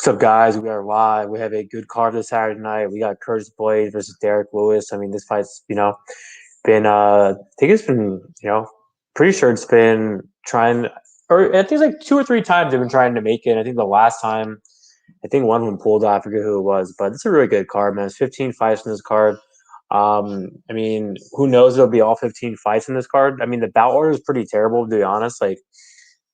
What's up, guys? We are live. We have a good card this Saturday night. We got Curtis Blaydes versus Derek Lewis. I mean, this fight's been I think it's been pretty sure it's been trying, or I think it's like two or three times they've been trying to make it. I think the last time, I think one of them pulled out. I forget who it was, but it's a really good card, man. It's 15 fights in this card. I mean, who knows? It'll be all 15 fights in this card. I mean, the bout order is pretty terrible, to be honest. Like,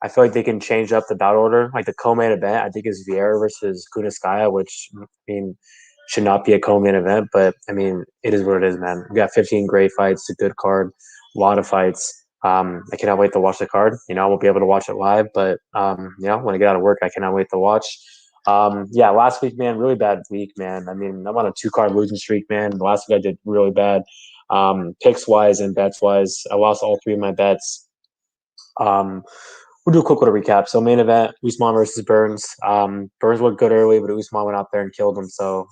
I feel like they can change up the bout order. Like the co-main event, I think is Viera versus Kunitskaya, which I mean should not be a co-main event, but I mean it is what it is, man. We got 15 great fights, a good card, a lot of fights. I cannot wait to watch the card. I won't be able to watch it live, but when I get out of work, I cannot wait to watch. Last week, man, really bad week, man. I mean, I'm on a 2 card losing streak, man. The last week I did really bad, picks wise and bets wise. I lost all 3 of my bets. We'll do a quick little recap. So main event, Usman versus Burns. Burns looked good early, but Usman went out there and killed him. So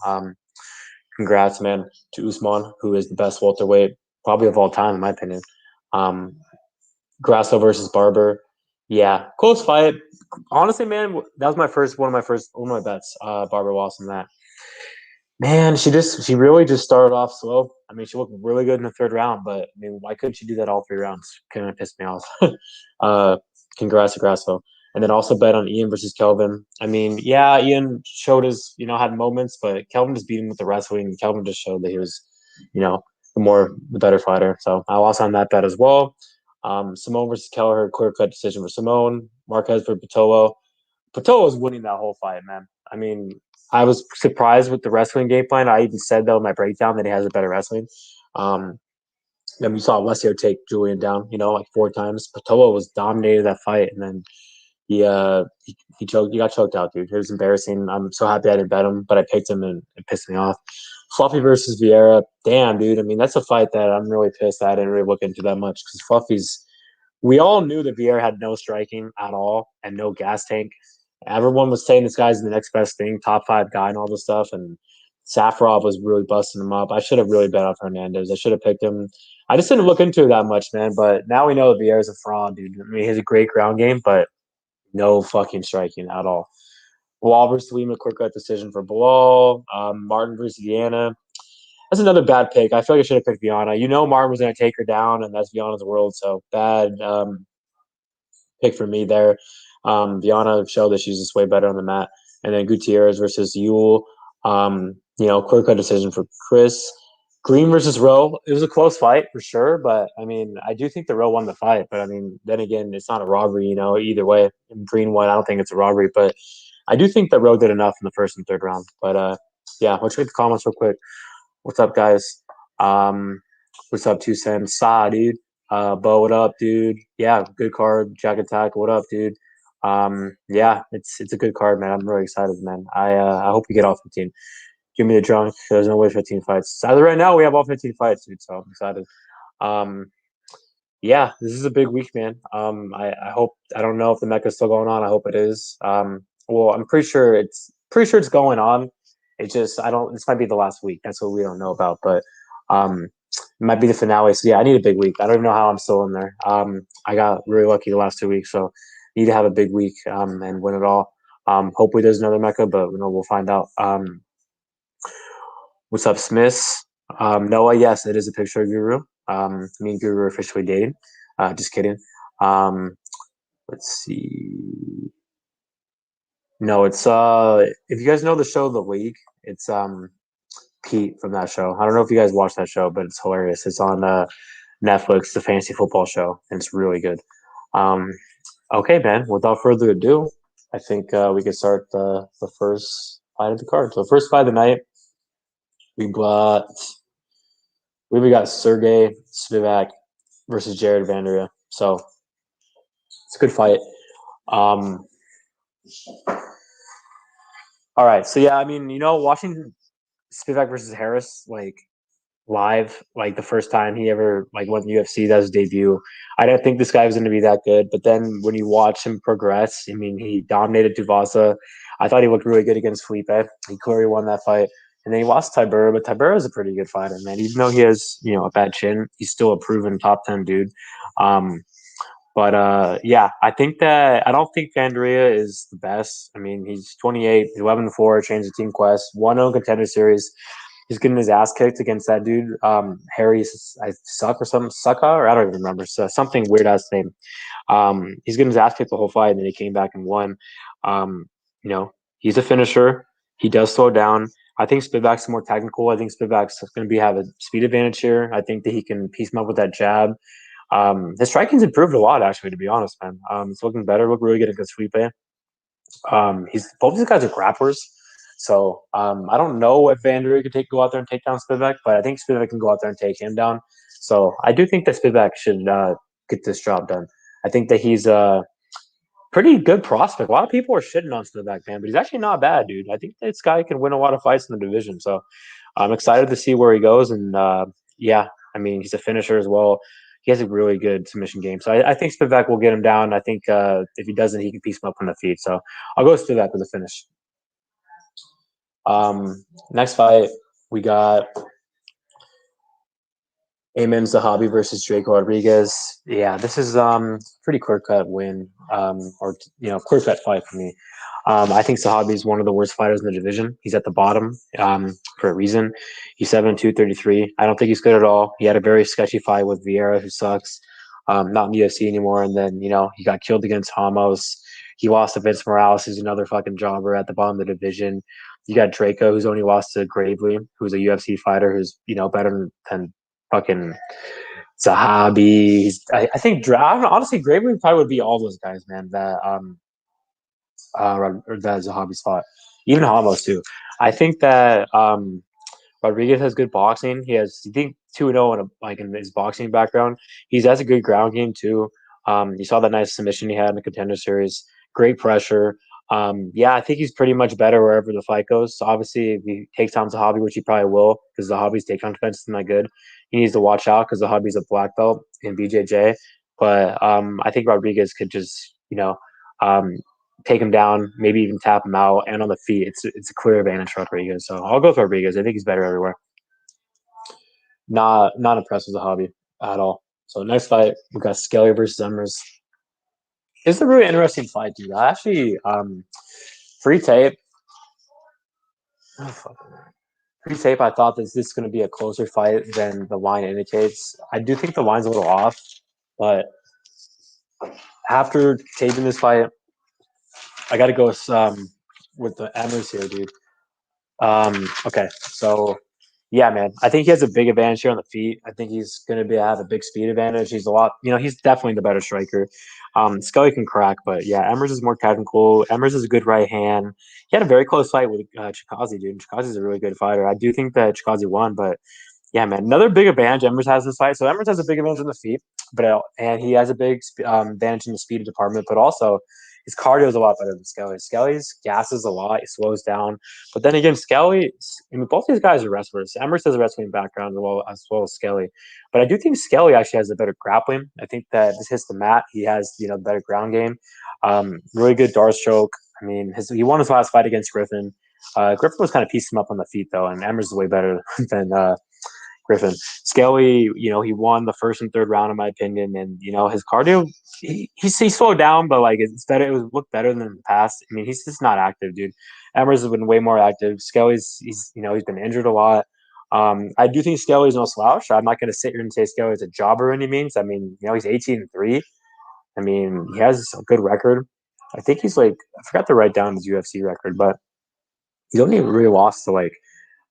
congrats, man, to Usman, who is the best welterweight probably of all time, in my opinion. Grasso versus Barber. Yeah, close fight. Honestly, man, that was one of my bets. Barber lost in that. Man, she really just started off slow. I mean, she looked really good in the 3rd round, but I mean, why couldn't she do that all 3 rounds? Kind of pissed me off. Congrats to Grasso. And then also bet on Ian versus Kelvin. I mean, yeah, Ian showed had moments, but Kelvin just beat him with the wrestling. Kelvin just showed that he was, the better fighter. So I lost on that bet as well. Simone versus Kelleher, clear cut decision for Simone. Marquez for Patolo. Patolo was winning that whole fight, man. I mean, I was surprised with the wrestling game plan. I even said, though, in my breakdown that he has a better wrestling. Then we saw Alessio take Julian down, like 4 times. Patolo was dominated that fight, and then he choked. He got choked out, dude. It was embarrassing. I'm so happy I didn't bet him, but I picked him, and it pissed me off. Fluffy versus Viera. Damn, dude. I mean, that's a fight that I'm really pissed at. I didn't really look into that much because Fluffy's. We all knew that Viera had no striking at all and no gas tank. Everyone was saying this guy's the next best thing, top 5 guy and all this stuff. And Safarov was really busting him up. I should have really bet on Hernandez. I should have picked him. I just didn't look into it that much, man. But now we know that Vieira's a fraud, dude. I mean, he has a great ground game, but no fucking striking at all. Bilal versus Lima, quick cut decision for Bilal. Martin versus Viana. That's another bad pick. I feel like I should have picked Viana. Martin was going to take her down, and that's Viana's world. So bad pick for me there. Viana showed that she's just way better on the mat. And then Gutierrez versus Yule. Clear cut decision for Chris. Green versus Rowe. It was a close fight for sure, but I mean, I do think the Rowe won the fight. But I mean, then again, it's not a robbery, either way. Green won. I don't think it's a robbery, but I do think that Rowe did enough in the 1st and 3rd round. But let's read the comments real quick. What's up, guys? What's up, 2 cents? Dude. Bo, what up, dude? Yeah, good card. Jack Attack, what up, dude? It's a good card, man. I'm really excited, man. I hope we get all 15. Give me the drunk. There's no way 15 fights. As of right now, we have all 15 fights, dude. So I'm excited. This is a big week, man. I hope. I don't know if the Mecca's still going on. I hope it is. Well, I'm pretty sure it's going on. It's just I don't. This might be the last week. That's what we don't know about, but it might be the finale. So yeah, I need a big week. I don't even know how I'm still in there. I got really lucky the last 2 weeks, so need to have a big week and win it all. Hopefully there's another Mecca, but we'll find out. What's up, Smiths? Noah, yes, it is a picture of Guru. Me and Guru are officially dating. Just kidding. Let's see. No, it's if you guys know the show The League, it's Pete from that show. I don't know if you guys watch that show, but it's hilarious. It's on Netflix, the fantasy football show, and it's really good. Okay, man. Without further ado, I think we can start the first fight of the card. So first fight of the night, we got Sergey Spivak versus Jared Vanderaa. So it's a good fight. All right. So yeah, I mean, watching Spivak versus Harris live, the first time he ever went to UFC, that was his debut. I didn't think this guy was going to be that good, but then when you watch him progress, I mean, he dominated Tuvasa. I thought he looked really good against Felipe. He clearly won that fight. And then he lost Tybura, but Tybura is a pretty good fighter, man. Even though he has, a bad chin, he's still a proven top 10 dude. But yeah, I don't think Vanderaa is the best. I mean, he's 28, 11-4, changed the team quest, 1-0 contender series. He's getting his ass kicked against that dude, Harry I suck or something, Sucka, or I don't even remember. So something weird ass name. He's getting his ass kicked the whole fight, and then he came back and won. Um, you know, he's a finisher. He does slow down. I think Spivak's more technical. I think Spivak's going to have a speed advantage here. I think that he can piece him up with that jab. His striking's improved a lot, actually, to be honest, man. It's looking better. Look really good against Felipe. He's both these guys are grapplers. So I don't know if Vanderaa could go out there and take down Spivak, but I think Spivak can go out there and take him down. So I do think that Spivak should get this job done. I think that he's a pretty good prospect. A lot of people are shitting on Spivak, man, but he's actually not bad, dude. I think this guy can win a lot of fights in the division. So I'm excited to see where he goes. And yeah, I mean, he's a finisher as well. He has a really good submission game. So I think Spivak will get him down. I think if he doesn't, he can piece him up on the feet. So I'll go Spivak with a finish. Next fight, we got Zahabi versus Draco Rodriguez. Yeah, this is pretty clear cut win, or clear cut fight for me. I think Zahabi is one of the worst fighters in the division. He's at the bottom for a reason. He's 7'2", 33. I don't think he's good at all. He had a very sketchy fight with Viera, who sucks. Not in the UFC anymore. And then he got killed against Hamos. He lost to Vince Morales, who's another fucking jobber at the bottom of the division. You got Draco, who's only lost to Gravely, who's a UFC fighter who's better than fucking Zahabi. I think honestly, Gravely probably would be all those guys, man. That Zahabi's fought, even Hamos too. I think that Rodriguez has good boxing. I think 2-0 in his boxing background. He has a good ground game too. You saw that nice submission he had in the contender series. Great pressure. Yeah, I think he's pretty much better wherever the fight goes. So obviously, if he takes down Zahabi, which he probably will, because Zahabi's takedown defense is not good, he needs to watch out because Zahabi's a black belt in BJJ. But I think Rodriguez could just um, take him down, maybe even tap him out, and on the feet, it's a clear advantage for Rodriguez. So I'll go with Rodriguez. I think he's better everywhere. Not impressed with Zahabi at all. So next fight, we got Skelly versus Emmers. It's a really interesting fight, dude. I actually free tape. Oh, free tape. I thought this is going to be a closer fight than the line indicates. I do think the line's a little off, but after taping this fight, I got to go with the Emmers here, dude. Okay, so yeah, man, I think he has a big advantage here on the feet. I think he's going to have a big speed advantage. He's he's definitely the better striker. Skelly can crack, but yeah, Emmers is more technical. Emmers is a good right hand. He had a very close fight with Chikazi, dude. Chikazi's a really good fighter. I do think that Chikazi won, but yeah, man, another big advantage Emmers has this fight. So Emmers has a big advantage on the feet, and he has a big advantage in the speed department, but also his cardio is a lot better than Skelly. Skelly's gasses a lot, he slows down. But then again, Skelly, I mean, both these guys are wrestlers. Emmers has a wrestling background as well as Skelly. But I do think Skelly actually has a better grappling. I think that this hits the mat. He has, better ground game. Really good Darce choke. I mean, he won his last fight against Griffin. Griffin was kind of piecing him up on the feet, though, and Emmers is way better than Griffin. Skelly, he won the first and third round in my opinion, and his cardio, he slowed down, but like it's better. It was looked better than in the past. I mean, he's just not active, dude. Emmers has been way more active. Skelly's he's been injured a lot. I do think Skelly's no slouch. I'm not going to sit here and say Skelly's a jobber any means. I mean, he's 18-3. I mean, he has a good record. I think he's I forgot to write down his UFC record, but he's only really lost to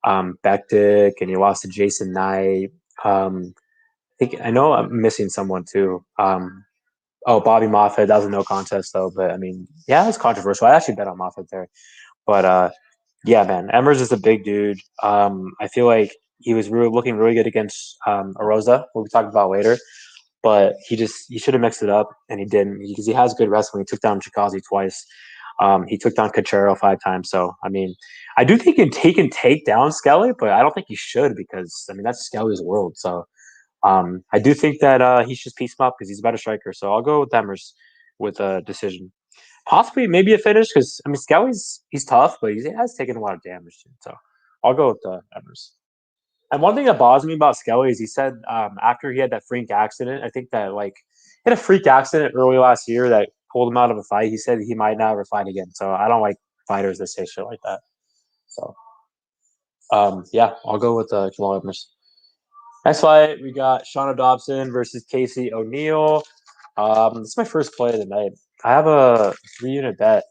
Bektik, and he lost to Jason Knight. I know I'm missing someone too. Bobby Moffett. That was a no contest though, but I mean, yeah, it's controversial. I actually bet on Moffett there, but yeah, man, Emmers is a big dude. I feel like he was looking really good against Erosa, what we talked about later. But he should have mixed it up, and he didn't because he has good wrestling. He took down Chikazi twice. He took down Cachero 5 times. So I mean, I do think he can take down Skelly, but I don't think he should because I mean that's Skelly's world. So I do think that he should piece him up because he's a better striker. So I'll go with Emmers with a decision. Possibly maybe a finish because I mean he's tough, but he has taken a lot of damage. So I'll go with Emmers. And one thing that bothers me about Skelly is he said after he had that freak accident, I think that He had a freak accident early last year that pulled him out of a fight. He said he might not ever fight again. So I don't like fighters that say shit like that. So yeah, I'll go with Jamal Emmers. Next fight, we got Shauna Dobson versus Casey O'Neill. This is my first play of the night. I have a 3-unit bet.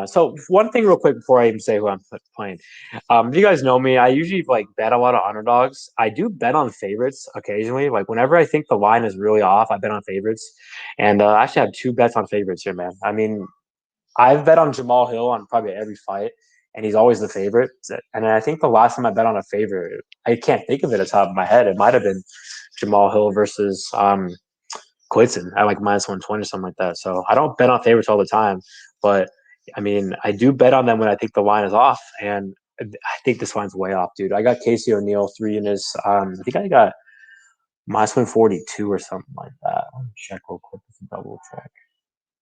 So one thing real quick before I even say who I'm playing. If you guys know me, I usually like bet a lot of underdogs. I do bet on favorites occasionally. Like whenever I think the line is really off, I bet on favorites. And I actually have 2 bets on favorites here, man. I mean, I've bet on Jamal Hill on probably every fight, and he's always the favorite. And I think the last time I bet on a favorite, I can't think of it at the top of my head. It might have been Jamal Hill versus Quinton at like -120 or something like that. So I don't bet on favorites all the time, but I mean, I do bet on them when I think the line is off, and I think this line's way off, dude. I got Casey O'Neill 3 units. I think I got -142 or something like that. Let me check real quick. Double check.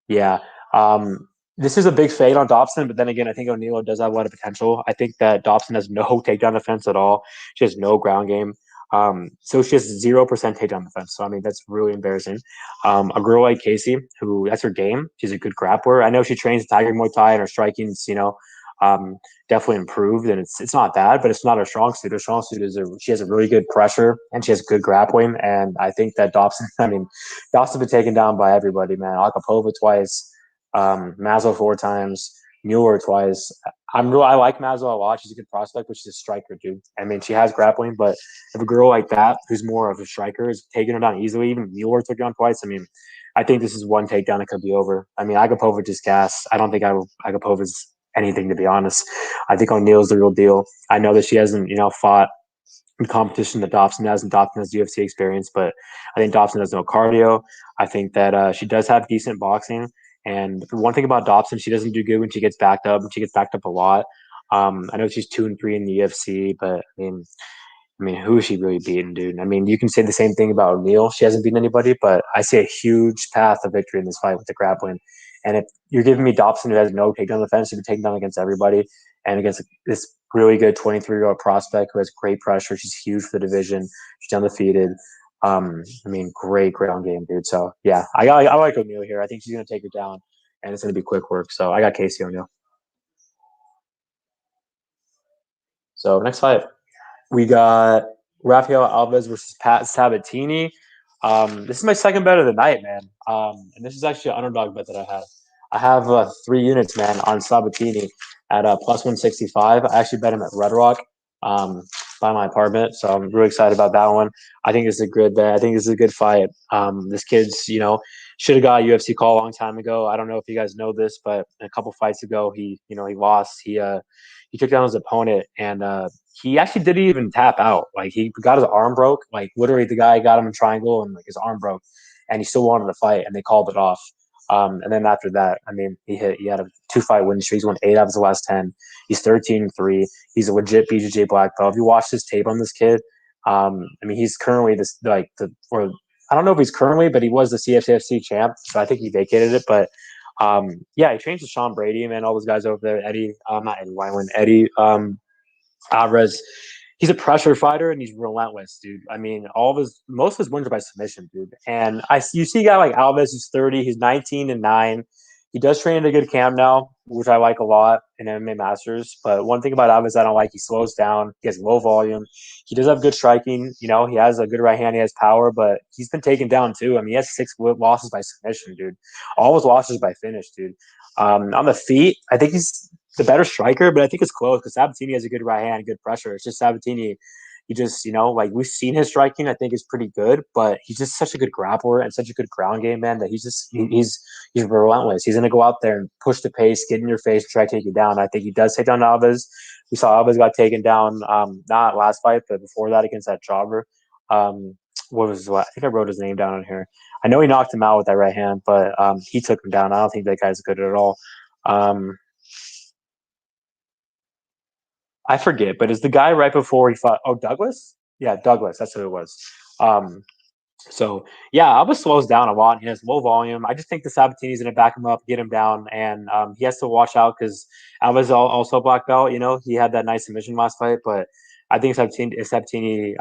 Yeah. Um, this is a big fade on Dobson, but then again, I think O'Neill does have a lot of potential. I think that Dobson has no takedown defense at all. She has no ground game. So she has 0% takedown defense. So I mean, that's really embarrassing. A girl like Casey, who that's her game. She's a good grappler. I know she trains Tiger Muay Thai, and her striking's um, definitely improved, and it's not bad, but it's not her strong suit. Her strong suit is she has a really good pressure and she has good grappling. And I think that Dobson, I mean, Dobson's been taken down by everybody, man. Akapova twice, Mazo 4 times, Mueller twice. I like Mazo a lot. She's a good prospect, but she's a striker, dude. I mean, she has grappling, but if a girl like that, who's more of a striker, is taking her down easily, even Mueller took her down twice. I mean, I think this is one takedown. It could be over. I mean, Agapova just gas. I don't think Agapova's anything, to be honest. I think O'Neill's the real deal. I know that she hasn't, fought in competition that Dobson has, and Dobson has UFC experience, but I think Dobson has no cardio. I think that she does have decent boxing. And one thing about Dobson, she doesn't do good when she gets backed up, and she gets backed up a lot. I know she's 2-3 in the UFC, but I mean, who is she really beating, dude? I mean, you can say the same thing about O'Neil. She hasn't beaten anybody, but I see a huge path of victory in this fight with the grappling. And if you're giving me Dobson, who has no takedown defense, she's been taken down against everybody, and against this really good 23-year-old prospect who has great pressure. She's huge for the division. She's undefeated. I mean, great ground game, dude. So yeah, I like O'Neil here. I think she's gonna take her down, and it's gonna be quick work. So I got Casey O'Neil. So next fight, we got Rafael Alves versus Pat Sabatini. This is my second bet of the night, man. And this is actually an underdog bet that I have. I have 3 units, man, on Sabatini at +165. I actually bet him at Red Rock by my apartment, so I'm really excited about that one. I think it's a good bet. I think this is a good fight. This kid's, should have got a UFC call a long time ago. I don't know if you guys know this, but a couple fights ago, he lost. He took down his opponent, and he actually didn't even tap out. Like he got his arm broke. Like literally, the guy got him in triangle, and like his arm broke, and he still wanted to fight, and they called it off. And then after that, I mean, he had a 2-fight win streak. He's won 8 out of his last 10. He's 13-3. He's a legit BJJ black belt. If you watch this tape on this kid, I mean, he's currently or I don't know if he's currently, but he was the CFCFC champ. So I think he vacated it. But yeah, he trains with Sean Brady, man, all those guys over there. Eddie, not Eddie Wyman, Eddie Alvarez. He's a pressure fighter and he's relentless, dude. I mean, most of his wins are by submission, dude. And you see a guy like Alves who's 30, he's 19-9. He does train at a good camp now, which I like a lot in MMA Masters. But one thing about Alves I don't like, he slows down. He has low volume. He does have good striking. He has a good right hand. He has power, but he's been taken down too. I mean, he has 6 losses by submission, dude. All his losses by finish, dude. On the feet, I think he's the better striker, but I think it's close because Sabatini has a good right hand, good pressure. It's just Sabatini. He just, like we've seen his striking, I think is pretty good, but he's just such a good grappler and such a good ground game, man, that he's relentless. He's gonna go out there and push the pace, get in your face, and try to take you down. I think he does take down Alves. We saw Alves got taken down, not last fight, but before that against that jobber. I think I wrote his name down on here. I know he knocked him out with that right hand, but he took him down. I don't think that guy's good at all. I forget, but is the guy right before he fought? Oh, Douglas? Yeah, Douglas. That's who it was. Um, so yeah, Alba slows down a lot. He has low volume. I just think the Sabatini's going to back him up, get him down, and he has to watch out because Alba's also a black belt. He had that nice submission last fight, but I think Sabatini,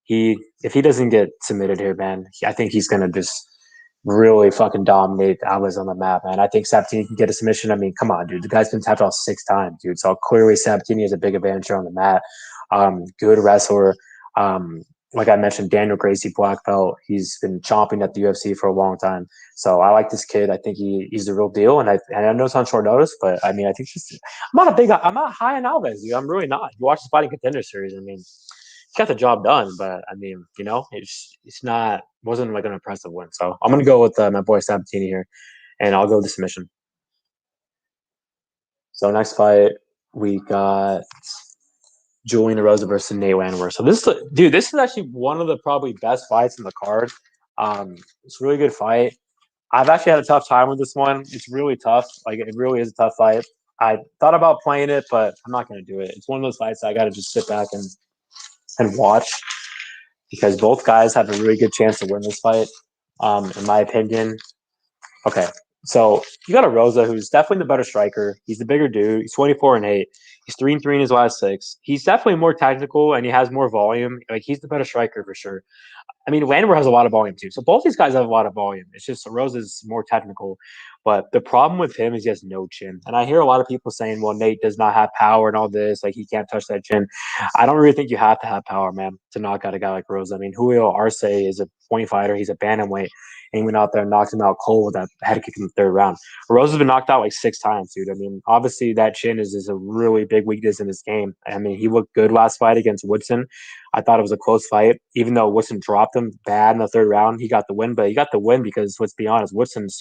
he if he doesn't get submitted here, man, I think he's going to just really fucking dominate Alves on the map, man. I think Sabatini can get a submission. I mean, come on, dude. The guy's been tapped out 6 times, dude. So clearly Sabatini has a big advantage on the mat. Good wrestler. Um, like I mentioned, Daniel Gracie black belt. He's been chomping at the UFC for a long time. So I like this kid. I think he's the real deal. And I know it's on short notice, but I mean, I think just I'm not high on Alves, dude. I'm really not. You watch the Fighting Contender series. I mean, he got the job done, but I mean, it's not wasn't like an impressive win. So I'm gonna go with my boy Sabatini here, and I'll go with the submission. So next fight we got Julian Erosa versus Nate Landwehr. So this is actually one of the probably best fights in the card. It's a really good fight. I've actually had a tough time with this one. It's really tough. Like it really is a tough fight. I thought about playing it, but I'm not going to do it. It's one of those fights I got to just sit back and watch because both guys have a really good chance to win this fight. In my opinion. Okay, so you got a Rosa who's definitely the better striker. He's the bigger dude. He's 24-8. He's 3-3 in his last 6. He's definitely more technical and he has more volume. Like he's the better striker for sure. I mean, Landwehr has a lot of volume too. So both these guys have a lot of volume. It's just Rosa's more technical. But the problem with him is he has no chin. And I hear a lot of people saying, well, Nate does not have power and all this. Like he can't touch that chin. I don't really think you have to have power, man, to knock out a guy like Rosa. I mean, Julio Arce is a point fighter. He's a bantamweight. And he went out there and knocked him out cold with that head kick in the 3rd round. Rosa's been knocked out like 6 times, dude. I mean, obviously that chin is a really big weakness in his game. I mean, he looked good last fight against Woodson. I thought it was a close fight, even though Woodson dropped him bad in the 3rd round. He got the win, but he got the win because let's be honest, Woodson's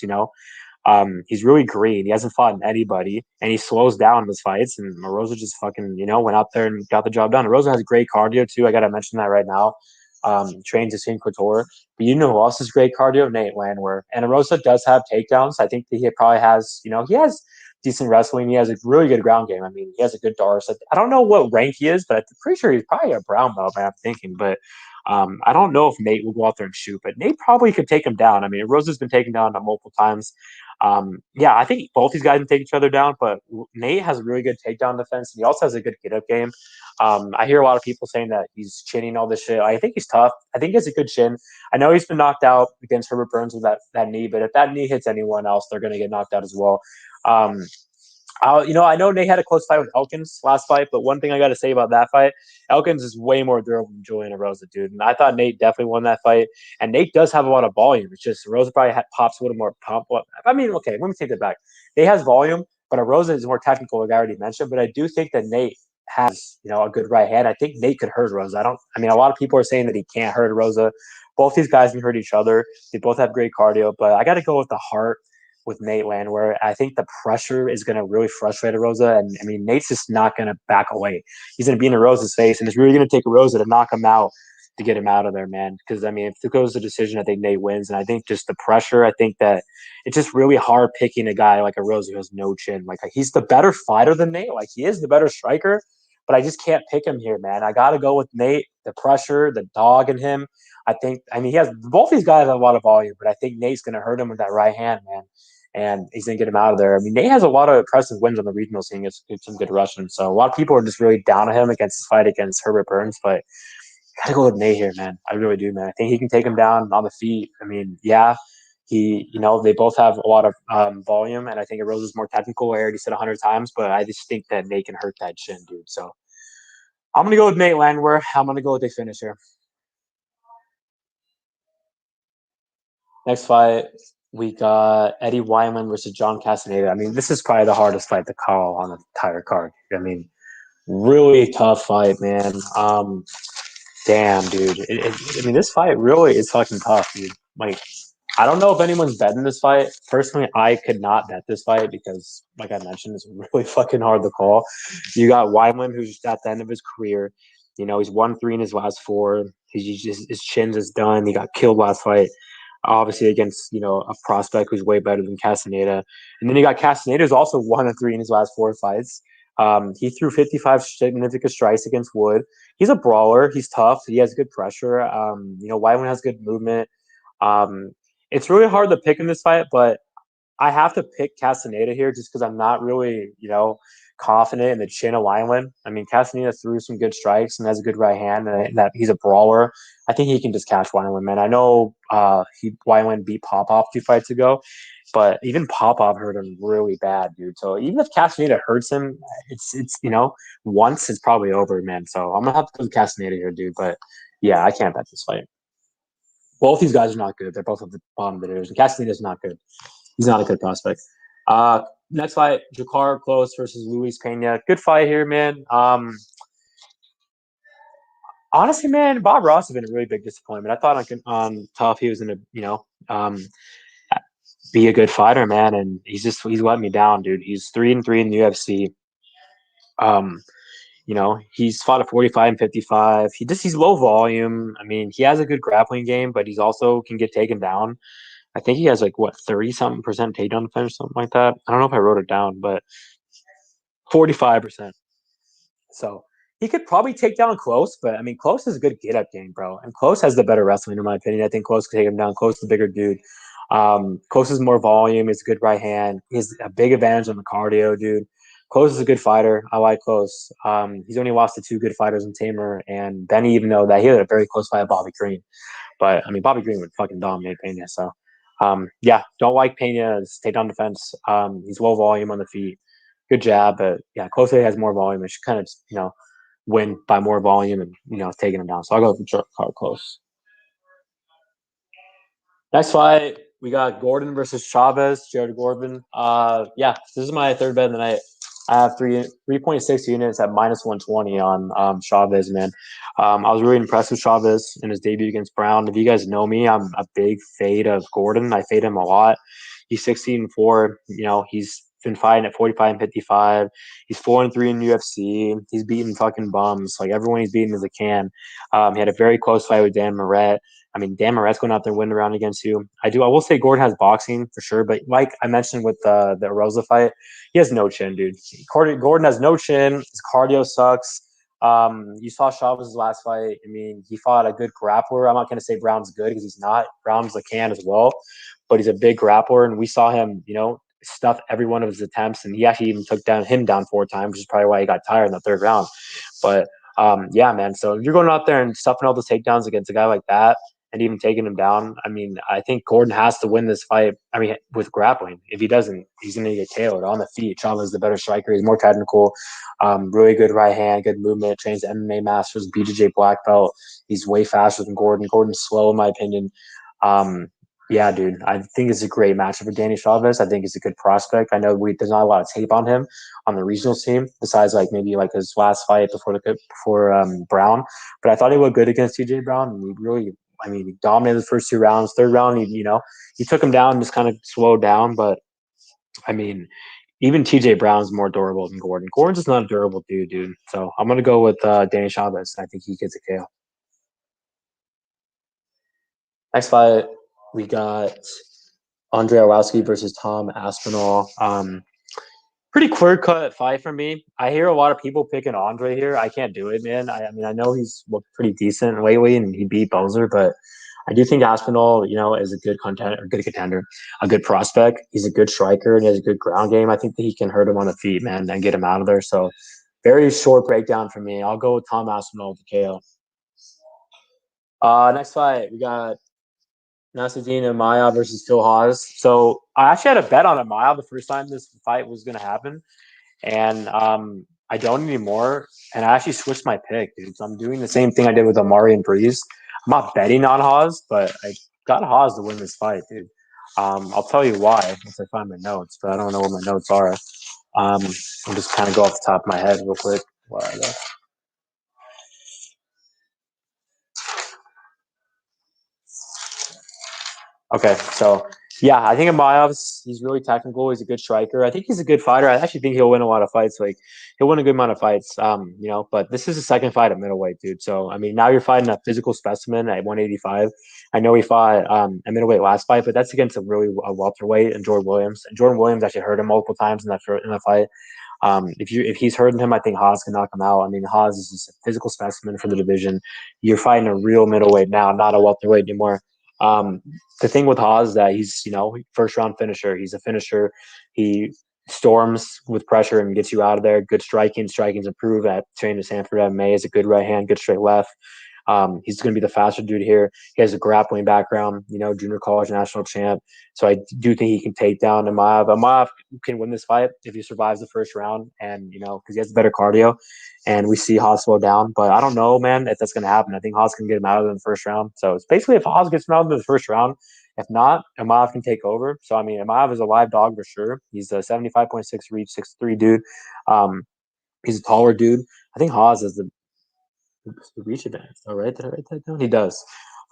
he's really green. He hasn't fought anybody, and he slows down in his fights. And Rosa just fucking went out there and got the job done. Rosa has great cardio too. I gotta mention that right now. Trains his team couture, but you know who else has great cardio? Nate Landwehr. And Rosa does have takedowns. I think that he probably has. He has decent wrestling. He has a really good ground game. I mean, he has a good Doris. I don't know what rank he is, but I'm pretty sure he's probably a brown belt, man, I'm thinking. But I don't know if Nate will go out there and shoot, but Nate probably could take him down. I mean, Rosa's been taken down multiple times. Yeah, I think both these guys can take each other down, but Nate has a really good takedown defense, and he also has a good get-up game. I hear a lot of people saying that he's chinning all this shit. I think he's tough. I think he has a good chin. I know he's been knocked out against Herbert Burns with that knee, but if that knee hits anyone else, they're going to get knocked out as well. I know Nate had a close fight with Elkins last fight, but one thing I got to say about that fight, Elkins is way more durable than Julian Erosa, dude. And I thought Nate definitely won that fight. And Nate does have a lot of volume. It's just Erosa probably pops a little more pump. I mean, okay, let me take that back. Nate has volume, but Erosa is more technical, like I already mentioned. But I do think that Nate has, a good right hand. I think Nate could hurt Rosa. A lot of people are saying that he can't hurt Rosa. Both these guys can hurt each other. They both have great cardio, but I got to go with the heart with Nate Landwehr. I think the pressure is going to really frustrate Erosa. And I mean, Nate's just not going to back away. He's going to be in Erosa's face, and it's really going to take Erosa to knock him out to get him out of there, man. Because I mean, if it goes to decision, I think Nate wins. And I think just the pressure, I think that it's just really hard picking a guy like Erosa who has no chin. Like he's the better fighter than Nate. Like he is the better striker, but I just can't pick him here, man. I got to go with Nate. The pressure, the dog in him. He has both these guys have a lot of volume, but I think Nate's going to hurt him with that right hand, man. And he's going to get him out of there. I mean, Nate has a lot of impressive wins on the regional scene. It's some good Russian. So a lot of people are just really down on him against his fight against Herbert Burns. But got to go with Nate here, man. I really do, man. I think he can take him down on the feet. I mean, yeah, they both have a lot of volume. And I think Erosa's more technical. I already said 100 times. But I just think that Nate can hurt that chin, dude. So I'm going to go with Nate Landwehr. I'm going to go with the finish here. Next fight, we got Eddie Wyman versus John Castaneda. I mean, this is probably the hardest fight to call on the entire card. I mean, really tough fight, man. Damn, dude. This fight really is fucking tough, dude. Like, I don't know if anyone's betting this fight. Personally, I could not bet this fight because, like I mentioned, it's really fucking hard to call. You got Wyman, who's at the end of his career. He's 1-3 in his last 4. His chin's is done. He got killed last fight, obviously against a prospect who's way better than Castaneda. And then you got Castaneda, who's also 1-3 in his last 4 fights. He threw 55 significant strikes against Wood. He's a brawler. He's tough. He has good pressure. Wyman has good movement. It's really hard to pick in this fight, but I have to pick Castaneda here just because I'm not really, confident in the chin of Wineland. I mean, Castaneda threw some good strikes and has a good right hand, and that he's a brawler. I think he can just catch Wineland, man. I know Wineland beat Popov 2 fights ago, but even Popov hurt him really bad, dude. So even if Castaneda hurts him, it's once it's probably over, man. So I'm gonna have to put Castaneda here, dude. But yeah, I can't bet this fight. Both these guys are not good. They're both at the bottom of the division. Castaneda's not good. He's not a good prospect. Next fight, Jakar Klose versus Luis Pena. Good fight here, man. Honestly, man, Bob Ross has been a really big disappointment. I thought on Tough he was going to, be a good fighter, man, and he's let me down, dude. He's 3-3 in the UFC. He's fought at 45 and 55. He's low volume. I mean, he has a good grappling game, but he's also can get taken down. I think he has 30-something% takedown defense or something like that. I don't know if I wrote it down, but 45%. So he could probably take down Klose, but I mean, Klose is a good get up game, bro. And Klose has the better wrestling, in my opinion. I think Klose could take him down. Klose is the bigger dude. Klose is more volume. He's a good right hand. He has a big advantage on the cardio, dude. Klose is a good fighter. I like Klose. He's only lost to 2 good fighters in Tamer and Benny, even though that he had a very close fight with Bobby Green. But I mean, Bobby Green would fucking dominate Pena. So, don't like Pena's takedown defense. He's low volume on the feet. Good jab, but yeah, Klose has more volume. It should kind of, win by more volume and, taking him down. So I'll go with Klose. Next fight, we got Gordon versus Chavez, Jared Gordon. This is my third bet of the night. I have 3.6 units at -120 on Chavez, man. I was really impressed with Chavez in his debut against Brown. If you guys know me, I'm a big fade of Gordon. I fade him a lot. He's 16-4. He's been fighting at 45 and 55. He's 4-3 in UFC. He's beating fucking bums. Like everyone he's beating as a can. He had a very close fight with Dan Moret. I mean, Dan Moret's going out there winning around against you. I will say Gordon has boxing for sure, but like I mentioned with the Erosa fight, he has no chin, dude. Gordon has no chin. His cardio sucks. You saw Chavez's last fight. I mean, he fought a good grappler. I'm not going to say Brown's good because he's not. Brown's a can as well, but he's a big grappler, and we saw him, stuff every one of his attempts, and he actually even took him down 4 times, which is probably why he got tired in the 3rd round. But man. So if you're going out there and stuffing all those takedowns against a guy like that, and even taking him down, I mean, I think Gordon has to win this fight. I mean, with grappling. If he doesn't, he's going to get KO'd on the feet. Chavez is the better striker. He's more technical, really good right hand, good movement, trains MMA masters, BJJ black belt. He's way faster than Gordon. Gordon's slow, in my opinion. Dude, I think it's a great matchup for Danny Chavez. I think he's a good prospect. I know there's not a lot of tape on him on the regional team, besides maybe his last fight before Brown. But I thought he looked good against TJ Brown, and he dominated the first 2 rounds. 3rd round, he took him down and just kind of slowed down. But I mean, even TJ Brown's more durable than Gordon. Gordon's just not a durable dude. So I'm gonna go with Danny Chavez. I think he gets a KO. Next fight, we got Andre Arlovski versus Tom Aspinall. Pretty clear-cut fight for me. I hear a lot of people picking Andre here. I can't do it, man. I mean, I know he's looked pretty decent lately, and he beat Bozer, but I do think Aspinall, is a good contender, a good prospect. He's a good striker, and he has a good ground game. I think that he can hurt him on the feet, man, and get him out of there. So, very short breakdown for me. I'll go with Tom Aspinall with the KO. Next fight, we got Nasruddin Imavov versus Phil Hawes. So I actually had a bet on Imavov the first time this fight was going to happen, and I don't anymore. And I actually switched my pick, dude. So I'm doing the same thing I did with Amari and Breeze. I'm not betting on Hawes, but I got Hawes to win this fight, dude. I'll tell you why once I find my notes, but I don't know what my notes are. I'll just kind of go off the top of my head real quick. Okay, so yeah, I think Imavov's he's really technical. He's a good striker. I think he's a good fighter. I actually think he'll win a lot of fights. He'll win a good amount of fights. But this is the second fight at middleweight, dude. So I mean, now you're fighting a physical specimen at 185. I know he fought a middleweight last fight, but that's against a welterweight and Jordan Williams. And Jordan Williams actually hurt him multiple times in that fight. If he's hurting him, I think Hawes can knock him out. I mean, Hawes is just a physical specimen for the division. You're fighting a real middleweight now, not a welterweight anymore. Um, the thing with Hawes is that he's, first round finisher. He's a finisher. He storms with pressure and gets you out of there. Good striking. Striking's improved at training at Sanford MMA. Is a good right hand, good straight left. He's going to be the faster dude here. He has a grappling background, junior college national champ. So I do think he can take down Imavov. Imavov can win this fight if he survives the first round and, because he has better cardio and we see Haas slow down. But I don't know, man, if that's going to happen. I think Haas can get him out of the first round. So it's basically if Haas gets him out of the first round, if not, Imavov can take over. So, I mean, Imavov is a live dog for sure. He's a 75.6 reach, 6'3" dude. He's a taller dude. I think Haas is the reach advantage. Oh, right? Did I write that down? He does.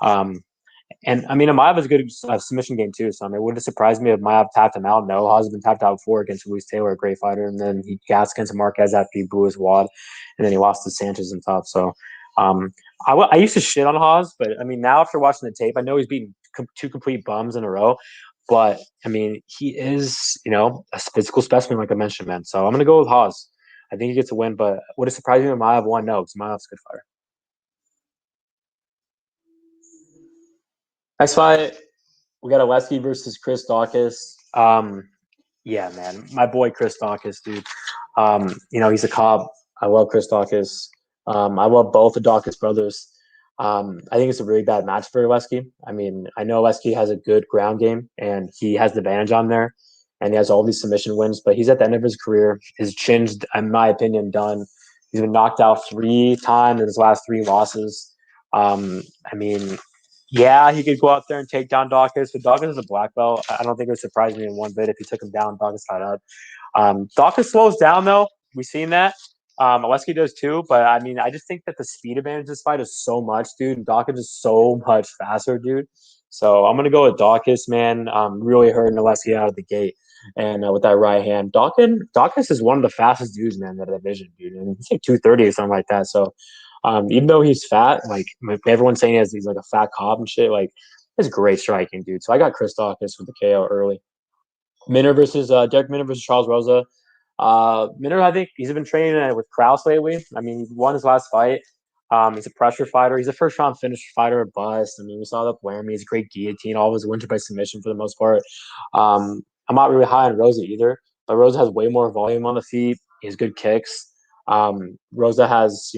And I mean, Imavov is a good submission game too. So I mean, it wouldn't surprise me if Imavov tapped him out. No, Haas has been tapped out before against Luis Taylor, a great fighter, and then he gassed against Marquez after he blew his wad, and then he lost to Sanchez and tough. So I used to shit on Haas, but I mean, now after watching the tape, I know he's beaten two complete bums in a row. But I mean, he is, a physical specimen, like I mentioned, man. So I'm gonna go with Haas. I think he gets a win, but would it surprise me if Imavov won? No, because Imavov's a good fighter. Next fight, we got Alevski versus Chris Daukaus. Yeah, man, my boy Chris Daukaus, dude. He's a cop. I love Chris Daukaus. I love both the Daukaus brothers. I think it's a really bad match for Alevski. I mean, I know Alevski has a good ground game and he has the advantage on there, and he has all these submission wins. But he's at the end of his career. His chin's, in my opinion, done. He's been knocked out 3 times in his last 3 losses. I mean, yeah, he could go out there and take down Daukaus, but Daukaus is a black belt. I don't think it would surprise me in one bit if he took him down. Daukaus got up. Daukaus slows down though. We've seen that. Alevski does too, but I mean, I just think that the speed advantage of this fight is so much, dude. And Daukaus is so much faster, dude. So I'm gonna go with Daukaus, man. Really hurting Alevski out of the gate, and with that right hand, Daukaus is one of the fastest dudes, man, in that division, dude. And he's like 230 or something like that. So even though he's fat, like everyone's saying he's like a fat cop and shit, like he's great striking, dude. So I got Chris Daukaus with the KO early. Derek Minner versus Charles Rosa. Minner, I think he's been training with Krause lately. I mean, he won his last fight. He's a pressure fighter. He's a first round finish fighter, a bust. I mean, we saw that Laramie. He's a great guillotine. All of his wins are by submission for the most part. I'm not really high on Rosa either, but Rosa has way more volume on the feet. He has good kicks. Rosa has,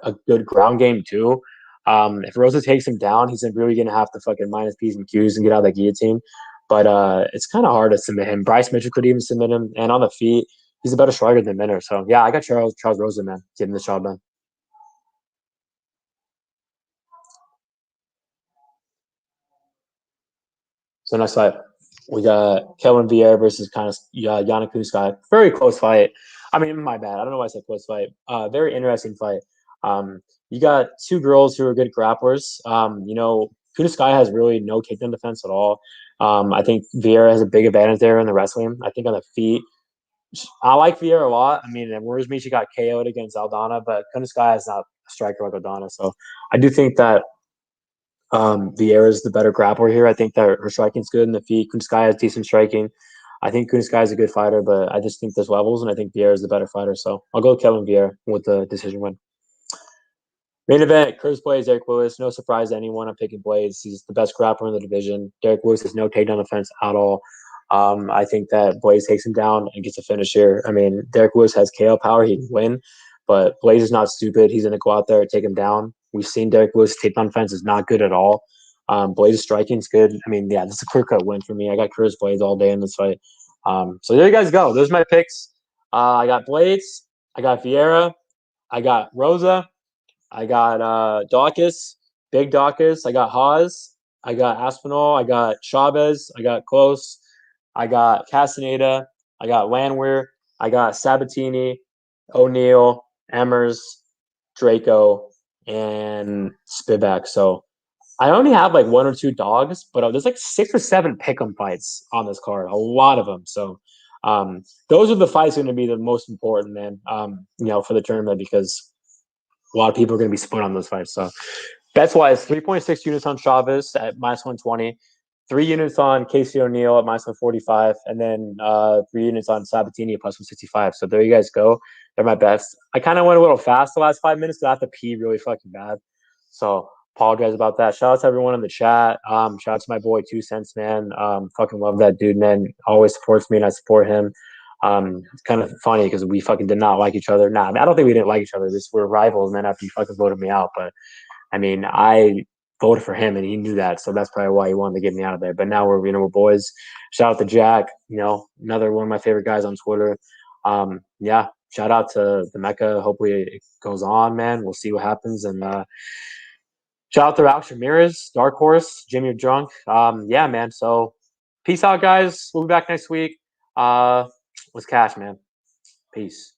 a good ground game too. If Rosa takes him down, he's really going to have to fucking minus P's and Q's and get out of that guillotine. But it's kind of hard to submit him. Bryce Mitchell could even submit him. And on the feet, he's a better striker than Minner. So, yeah, I got Charles Rosa, man, getting the job done. So next fight, we got Kelvin Viera versus kind of Yana Kunitskaya. Very close fight. I mean, my bad. I don't know why I said close fight. Very interesting fight. You got two girls who are good grapplers. Kunitskaya has really no takedown defense at all. I think Viera has a big advantage there in the wrestling. I think on the feet, I like Viera a lot. I mean, it worries me she got KO'd against Aldana, but Kunitskaya is not a striker like Aldana. So I do think that Viera is the better grappler here. I think that her striking's good in the feet. Kunitskaya has decent striking. I think Kunitskaya is a good fighter, but I just think there's levels, and I think Viera is the better fighter. So I'll go with Kevin Viera with the decision win. Main event, Curtis Blaydes, Derek Lewis. No surprise to anyone. I'm picking Blaydes. He's the best grappler in the division. Derek Lewis has no takedown offense at all. I think that Blaydes takes him down and gets a finish here. I mean, Derek Lewis has KO power. He can win, but Blaydes is not stupid. He's going to go out there and take him down. We've seen Derek Lewis' takedown offense is not good at all. Blaydes' striking is good. I mean, yeah, this is a clear-cut win for me. I got Curtis Blaydes all day in this fight. So there you guys go. Those are my picks. I got Blaydes. I got Viera. I got Rosa. I got Daukaus, Big Daukaus. I got Hawes. I got Aspinall. I got Chavez. I got Klose. I got Castaneda. I got Landwehr. I got Sabatini, O'Neill, Emmers, Draco, and Spivak. So I only have like one or two dogs, but there's like 6 or 7 pick'em fights on this card. A lot of them. So those are the fights going to be the most important, man. For the tournament because a lot of people are going to be split on those fights. So bets wise, 3.6 units on Chavez at minus 120, 3 units on Casey O'Neill at minus 145, and then 3 units on Sabatini at plus 165. So there you guys go. They're my bets. I kind of went a little fast the last 5 minutes because I have to pee really fucking bad. So Apologize about that. Shout out to everyone in the chat. Shout out to my boy 2 Cents, man. Fucking love that dude, man. Always supports me and I support him. It's kind of funny because we fucking did not like each other. Nah, I, mean, I don't think we didn't like each other. We're rivals, man. After you fucking voted me out, but I mean, I voted for him and he knew that, so that's probably why he wanted to get me out of there. But now we're boys. Shout out to Jack. Another one of my favorite guys on Twitter. Yeah. Shout out to the Mecca. Hopefully it goes on, man. We'll see what happens and. Shout out to Alex Ramirez, Dark Horse, Jimmy Drunk. Yeah, man. So peace out, guys. We'll be back next week. Let's cash, man. Peace.